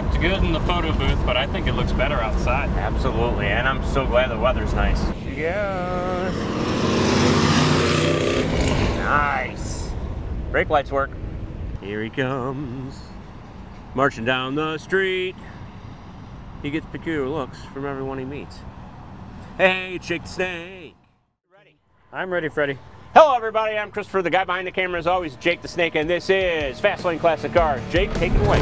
looked good in the photo booth, but I think it looks better outside. Absolutely, and I'm so glad the weather's nice. Yes. Nice. Brake lights work. Here he comes. Marching down the street. He gets peculiar looks from everyone he meets. Hey, it's Jake the Snake. Ready? I'm ready, Freddie. Hello, everybody. I'm Christopher, the guy behind the camera, as always, Jake the Snake, and this is Fast Lane Classic Cars. Jake, take it away.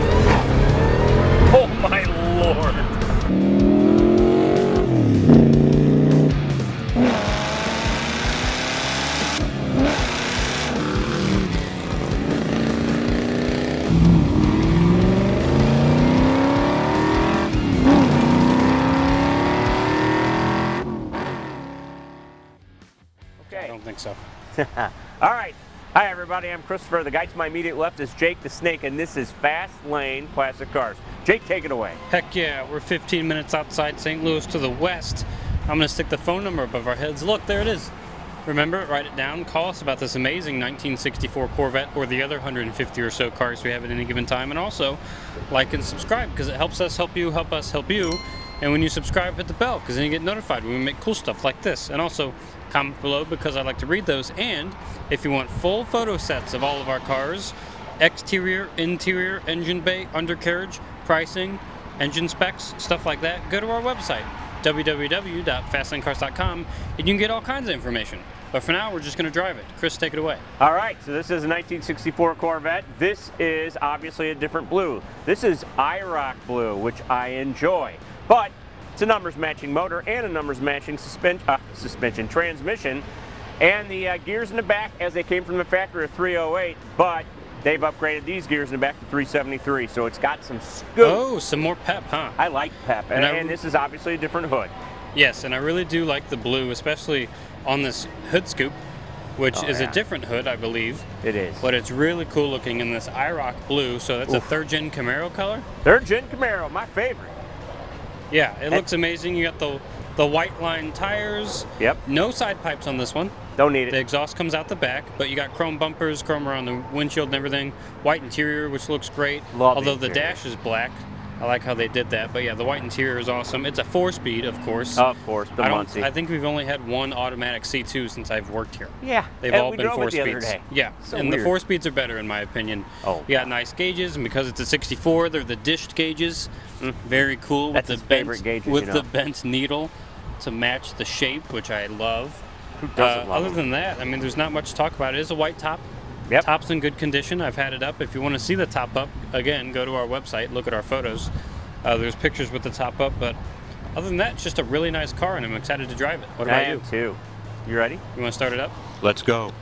Oh, my Lord. I don't think so. All right. Hi, everybody. I'm Christopher. The guy to my immediate left is Jake the Snake, and this is Fast Lane Classic Cars. Jake, take it away. Heck yeah, we're 15 minutes outside St. Louis to the west. I'm going to stick the phone number above our heads. Look, there it is. Remember it, write it down, call us about this amazing 1964 Corvette or the other 150 or so cars we have at any given time. And also, like and subscribe, because it helps us help you, help us help you. And when you subscribe, hit the bell, because then you get notified when we make cool stuff like this. And also, comment below, because I like to read those. And if you want full photo sets of all of our cars, exterior, interior, engine bay, undercarriage, pricing, engine specs, stuff like that, go to our website, www.fastlanecars.com, and you can get all kinds of information. But for now, we're just going to drive it. Chris, take it away. All right, so this is a 1964 Corvette. This is obviously a different blue. This is IROC blue, which I enjoy. But it's a numbers matching motor and a numbers matching suspension transmission. And the gears in the back, as they came from the factory, are 308, but they've upgraded these gears in the back to 373, so it's got some scoop. Oh, some more pep, huh? I like pep, and this is obviously a different hood. Yes, and I really do like the blue, especially on this hood scoop, which is a different hood, I believe. It is. But it's really cool looking in this IROC blue, so that's a third-gen Camaro color? Third-gen Camaro, my favorite. Yeah, it looks amazing. You got the white line tires. Yep. No side pipes on this one. Don't need it. The exhaust comes out the back, but you got chrome bumpers, chrome around the windshield and everything. White interior, which looks great. Although the dash is black. I like how they did that. But yeah, the white interior is awesome. It's a 4-speed, of course. Of course, the Muncie. I think we've only had one automatic C2 since I've worked here. Yeah. They've all been 4-speeds. Yeah, so and weird. the 4-speeds are better in my opinion. Oh. You got nice gauges, and because it's a 64, they're the dished gauges. Very cool. That's with his the favorite gauges, with you know. the bent needle to match the shape, which I love. Who doesn't love Other than that, I mean, there's not much to talk about. It is a white top. Yep. Top's in good condition. I've had it up. If you want to see the top up, again, go to our website, look at our photos. There's pictures with the top up, but other than that, it's just a really nice car, and I'm excited to drive it. What about you? I am too. You ready? You want to start it up? Let's go.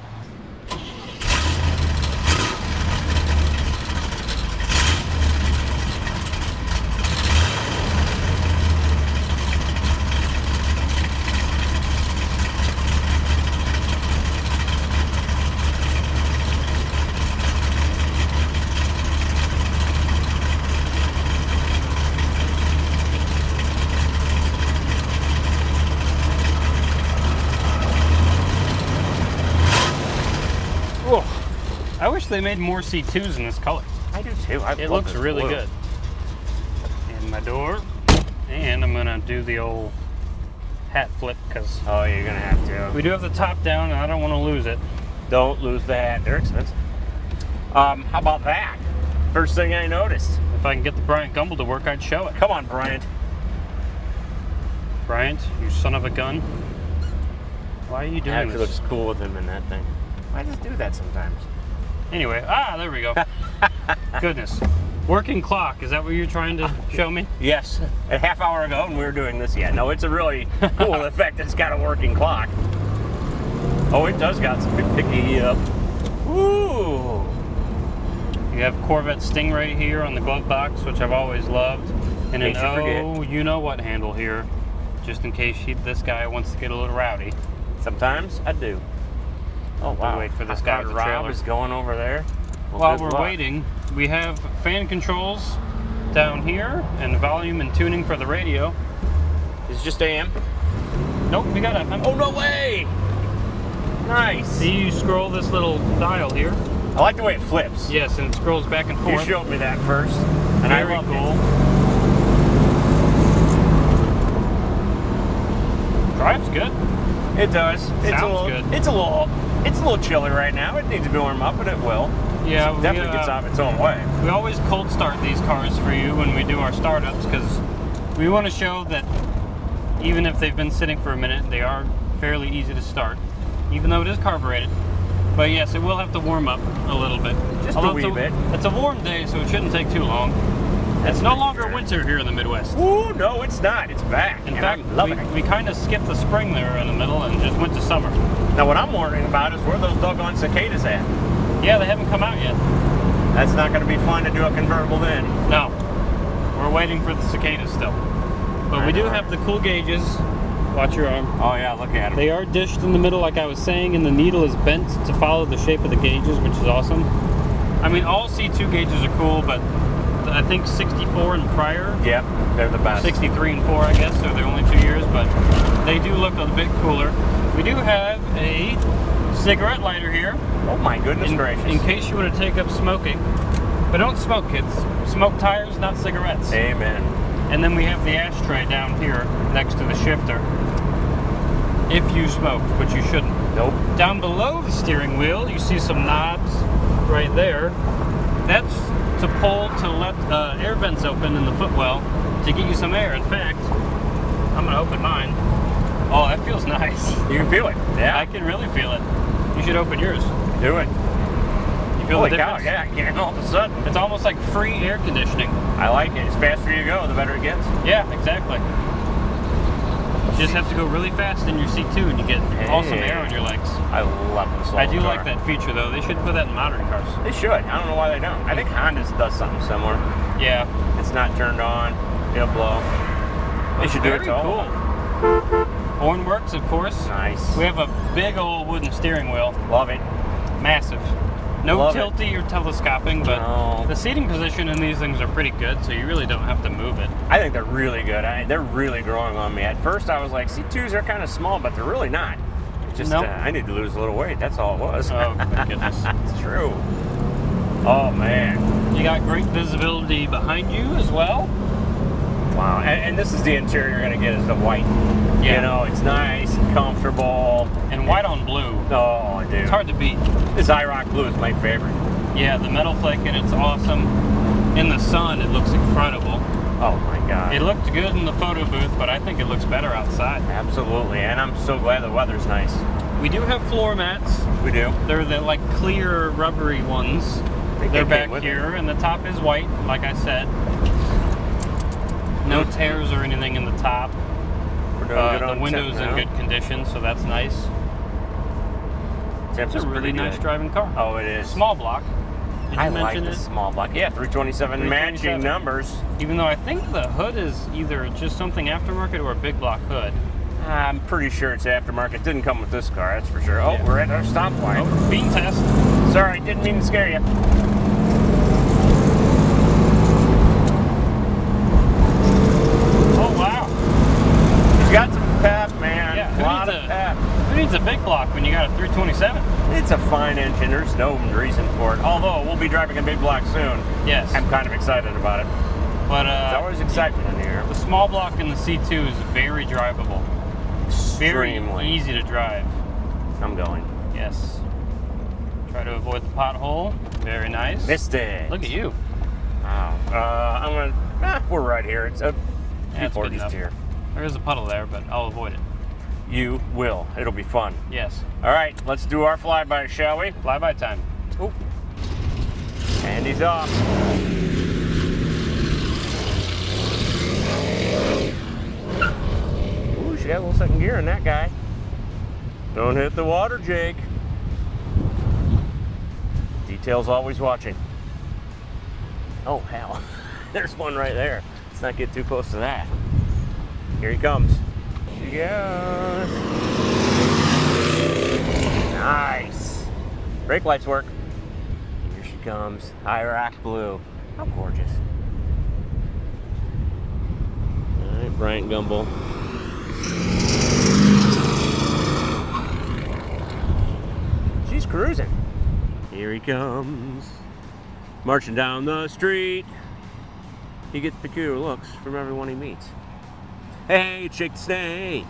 I wish they made more C2s in this color. I do too. It looks really good. And my door. And I'm going to do the old hat flip because oh, you're going to have to. We do have the top down and I don't want to lose it. Don't lose the hat. They're expensive. How about that? First thing I noticed. If I can get the Bryant Gumbel to work, I'd show it. Come on, Bryant. Bryant, you son of a gun. Why are you doing this? It looks cool with him in that thing. I just do that sometimes. Anyway, there we go. Goodness. Working clock, is that what you're trying to show me? Yes, a half hour ago when we were doing this. Yeah, no, it's a really cool effect. It's got a working clock. Oh, it does got some picky Ooh. You have Corvette Stingray here on the glove box, which I've always loved. And an you know what handle here, just in case this guy wants to get a little rowdy. Sometimes I do. Oh wow! Wait for this guy with the Rob trailer. Is going over there. Well, while we're waiting, we have fan controls down here and volume and tuning for the radio. Is it just AM? Nope, we got FM. Oh no way! Nice. See, you scroll this little dial here. I like the way it flips. Yes, and it scrolls back and forth. You showed me that first, and Very I love cool. it. It does. Sounds good. It's a little chilly right now. It needs to warm up, but it will. Yeah, it definitely gets off its own way. We always cold start these cars for you when we do our startups because we want to show that even if they've been sitting for a minute, they are fairly easy to start, even though it is carbureted. But yes, it will have to warm up a little bit. Just a wee bit. It's a warm day, so it shouldn't take too long. It's no longer winter here in the Midwest. Ooh, no, it's not. It's back. In fact, we kind of skipped the spring there in the middle and just went to summer. Now, what I'm wondering about is where those doggone cicadas at? Yeah, they haven't come out yet. That's not going to be fun to do a convertible then. No. We're waiting for the cicadas still. But we do have the cool gauges. Watch your arm. Oh, yeah, look at them. They are dished in the middle, like I was saying, and the needle is bent to follow the shape of the gauges, which is awesome. I mean, all C2 gauges are cool, but I think 64 and prior. Yep, they're the best. 63 and 4, I guess, so they're only 2 years, but they do look a bit cooler. We do have a cigarette lighter here. Oh my goodness gracious. In case you want to take up smoking. But don't smoke, kids. Smoke tires, not cigarettes. Amen. And then we have the ashtray down here next to the shifter. If you smoke, which you shouldn't. Nope. Down below the steering wheel, you see some knobs right there. That's to pull to let air vents open in the footwell to get you some air. In fact, I'm gonna open mine. Oh, that feels nice. You can feel it. Yeah. I can really feel it. You should open yours. Do it. You feel Holy the difference? cow, yeah, all of a sudden. It's almost like free air conditioning. I like it. As faster you go, the better it gets. Yeah, exactly. You just have to go really fast in your C2 and you get awesome air on your legs. I love this. I do like that feature though. They should put that in modern cars. They should. I don't know why they don't. I think Honda does something similar. Yeah. It's not turned on. It'll blow. They should do it to all of them. Horn works, of course. Nice. We have a big old wooden steering wheel. Love it. Massive. No Love tilty or telescoping, but no. The seating position in these things are pretty good, so you really don't have to move it. I think they're really good. They're really growing on me. At first, I was like, C2s are kind of small, but they're really not. Just nope. I need to lose a little weight. That's all it was. Oh, my goodness. It's true. Oh, man. You got great visibility behind you as well. Wow. And this is the interior you're going to get is the white. Yeah. You know, it's nice and comfortable. And white on blue. Oh, dude. It's hard to beat. This IROC blue is my favorite. Yeah, the metal flake in it's awesome. In the sun, it looks incredible. Oh, my God. It looked good in the photo booth, but I think it looks better outside. Absolutely. And I'm so glad the weather's nice. We do have floor mats. We do. They're the like clear rubbery ones. They're back here, and the top is white, like I said. No tears or anything in the top. We're doing good on the window's in good condition, so that's nice. It's a really nice driving car. Oh, it is. Small block. Did you mention the small block. Yeah, 327 matching numbers. Even though I think the hood is either just something aftermarket or a big block hood. I'm pretty sure it's aftermarket. Didn't come with this car, that's for sure. Oh, yeah. We're at our stoplight. Oh, bean test. Sorry, didn't mean to scare you. Oh, wow. He's got some pep, man. Yeah, a lot of pep. Who needs a big block when you got a 327? It's a fine engine. There's no reason for it. Although, we'll be driving a big block soon. Yes. I'm kind of excited about it. But there's always excitement in the air. The small block in the C2 is very drivable. Very easy to drive. I'm going. Yes. Try to avoid the pothole. Very nice. Missed it. Look at you. Wow. I'm gonna. We're right here. It's a. That's good enough. Here. There is a puddle there, but I'll avoid it. You will. It'll be fun. Yes. All right. Let's do our flyby, shall we? Flyby time. Oop. And he's off. Ooh, she got a little second gear in that guy. Don't hit the water, Jake. Details always watching. Oh, hell. There's one right there. Let's not get too close to that. Here he comes. Here he goes. Nice. Brake lights work. Here she comes. IROC blue. How gorgeous. All right, Bryant Gumbel. She's cruising. Here he comes. Marching down the street. He gets peculiar looks from everyone he meets. Hey, shake the snake.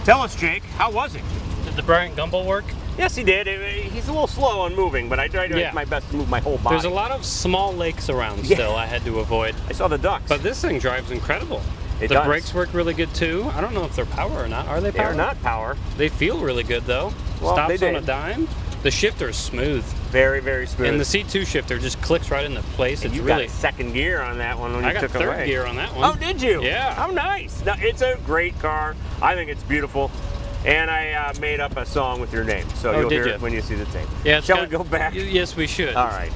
Tell us, Jake, how was it? Did the Bryant Gumbel work? Yes, he did. He's a little slow on moving, but I tried to make my best to move my whole body. There's a lot of small lakes around still I had to avoid. I saw the ducks. But this thing drives incredible. It the does. brakes work really good too. I don't know if they're power or not. Are they power? They're not power. They feel really good though. Well, Stops they on did. a dime. The shifter's smooth. Very, very smooth. And the C2 shifter just clicks right into place. And It's you really. got second gear on that one when you took it away. I got third gear on that one. Oh, did you? Yeah. How nice. Now, it's a great car. I think it's beautiful. And I made up a song with your name, so you'll hear it when you see the tape. Yeah, Shall we go back? Yes, we should. All right.